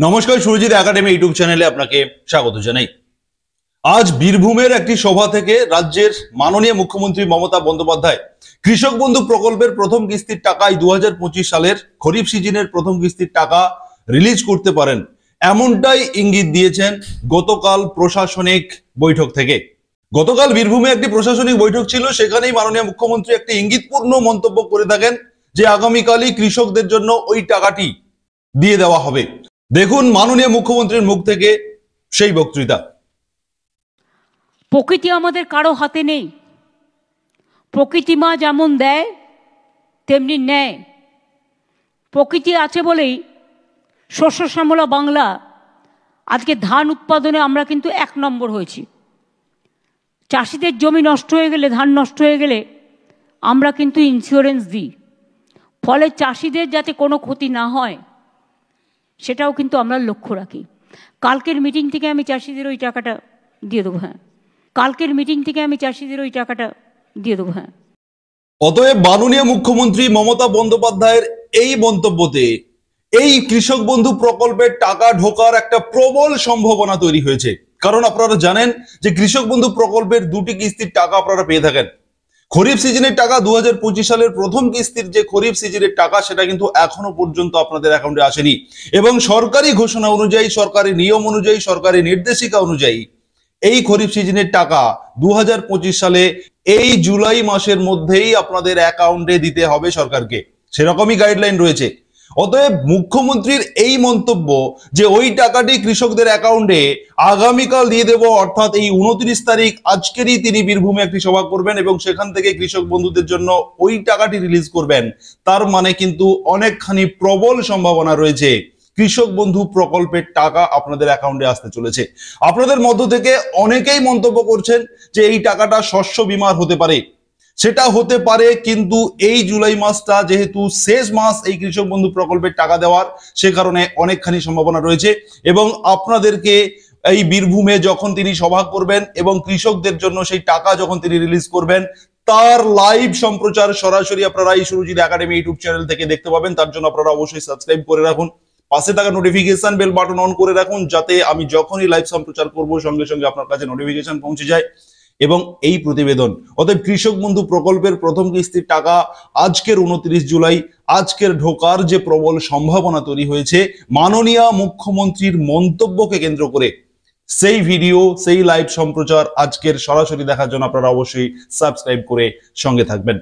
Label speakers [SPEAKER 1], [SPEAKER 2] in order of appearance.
[SPEAKER 1] নমস্কার, Surajit academy YouTube চ্যানেলে আপনাকে স্বাগত জানাই। আজ বীরভূমের একটি সভা থেকে রাজ্যের মাননীয় মুখ্যমন্ত্রী মমতা বন্দ্যোপাধ্যায় কৃষক বন্ধু প্রকল্পের প্রথম কিস্তির টাকায় 2025 সালের খরিফ সিজনের প্রথম কিস্তির টাকা রিলিজ করতে পারেন, এমনটাই ইঙ্গিত দিয়েছেন গতকাল প্রশাসনিক বৈঠক থেকে। গতকাল বীরভূমে একটি প্রশাসনিক বৈঠক ছিল, সেখানেই মাননীয় মুখ্যমন্ত্রী একটি ইঙ্গিতপূর্ণ মন্তব্য করে থাকেন যে আগামীকালই কৃষকদের জন্য ওই টাকাটি দিয়ে দেওয়া হবে। দেখুন মাননীয় মুখ্যমন্ত্রীর মুখ থেকে সেই বক্তৃতা।
[SPEAKER 2] প্রকৃতি আমাদের কারো হাতে নেই, প্রকৃতি মা যেমন দেয় তেমনি নেয়। প্রকৃতি আছে বলেই শস্য শ্যামলা বাংলা আজকে ধান উৎপাদনে আমরা কিন্তু 1 নম্বর হয়েছি। চাষিদের জমি নষ্ট হয়ে গেলে, ধান নষ্ট হয়ে গেলে আমরা কিন্তু ইন্স্যুরেন্স দিই, ফলে চাষিদের যাতে কোনো ক্ষতি না হয় সেটাও কিন্তু আমরা লক্ষ্য রাখি। কালকের মিটিং থেকে আমি চাষিদের ওই টাকাটা দিয়ে দেবো। হ্যাঁ, কালকের মিটিং থেকে আমি চাষিদের ওই টাকাটা দিয়ে দেবো। হ্যাঁ।
[SPEAKER 1] অতএব মাননীয় মুখ্যমন্ত্রী মমতা বন্দ্যোপাধ্যায়ের এই মন্তব্যতে এই কৃষক বন্ধু প্রকল্পের টাকা ঢোকার একটা প্রবল সম্ভাবনা তৈরি হয়েছে। কারণ আপনারা জানেন যে কৃষক বন্ধু প্রকল্পের 2টি কিস্তির টাকা আপনারা পেয়ে থাকেন। খরিফ সিজনের টাকা 2025 সালের প্রথম কিস্তির যে খরিফ সিজনের টাকা সেটা কিন্তু এখনো পর্যন্ত আপনাদের অ্যাকাউন্টে আসেনি, এবং সরকারি ঘোষণা অনুযায়ী, সরকারি নিয়ম অনুযায়ী, সরকারি নির্দেশিকা অনুযায়ী এই খরিফ সিজনের টাকা 2025 সালে এই জুলাই মাসের মধ্যেই আপনাদের অ্যাকাউন্টে দিতে হবে সরকারকে, সেরকমই গাইডলাইন রয়েছে। অতএব মুখ্যমন্ত্রীর এই মন্তব্য যে ওই টাকাটি কৃষকদের অ্যাকাউন্টে আগামীকাল দিয়ে দেব, অর্থাৎ এই 29 তারিখ আজকেরই তিনি বীরভূমে একটি সভা করবেন এবং সেখান থেকে কৃষক বন্ধুদের জন্য ওই টাকাটি রিলিজ করবেন, তার মানে কিন্তু অনেকখানি প্রবল সম্ভাবনা রয়েছে কৃষক বন্ধু প্রকল্পের টাকা আপনাদের অ্যাকাউন্টে আসতে চলেছে। আপনাদের মধ্য থেকে অনেকেই মন্তব্য করছেন যে এই টাকাটা শস্য বীমার হতে পারে, সেটা হতে পারে, কিন্তু এই জুলাই মাসটা যেহেতু শেষ মাস এই কৃষক বন্ধু প্রকল্পের টাকা দেওয়ার, সে কারণে অনেকখানি সম্ভাবনা রয়েছে। এবং আপনাদেরকে এই বীরভূমে যখন তিনি সভা করবেন এবং কৃষকদের জন্য সেই টাকা যখন তিনি রিলিজ করবেন, তার লাইভ সম্প্রচার সরাসরি আপনারা এই সুরজিৎ একাডেমি ইউটিউব চ্যানেল থেকে দেখতে পাবেন। তার জন্য আপনারা অবশ্যই সাবস্ক্রাইব করে রাখুন, পাশে থাকা নোটিফিকেশন বেল বাটন অন করে রাখুন, যাতে আমি যখনই লাইভ সম্প্রচার করব সঙ্গে সঙ্গে আপনার কাছে নোটিফিকেশন পৌঁছে যায়। এবং এই প্রতিবেদন, অতএব কৃষক বন্ধু প্রকল্পের প্রথম কিস্তির টাকা আজকের 29 জুলাই আজকের ঢোকার যে প্রবল সম্ভাবনা তৈরি হয়েছে মাননীয় মুখ্যমন্ত্রীর মন্তব্যকে কেন্দ্র করে, সেই ভিডিও, সেই লাইভ সম্প্রচার আজকের সরাসরি দেখার জন্য আপনারা অবশ্যই সাবস্ক্রাইব করে সঙ্গে থাকবেন।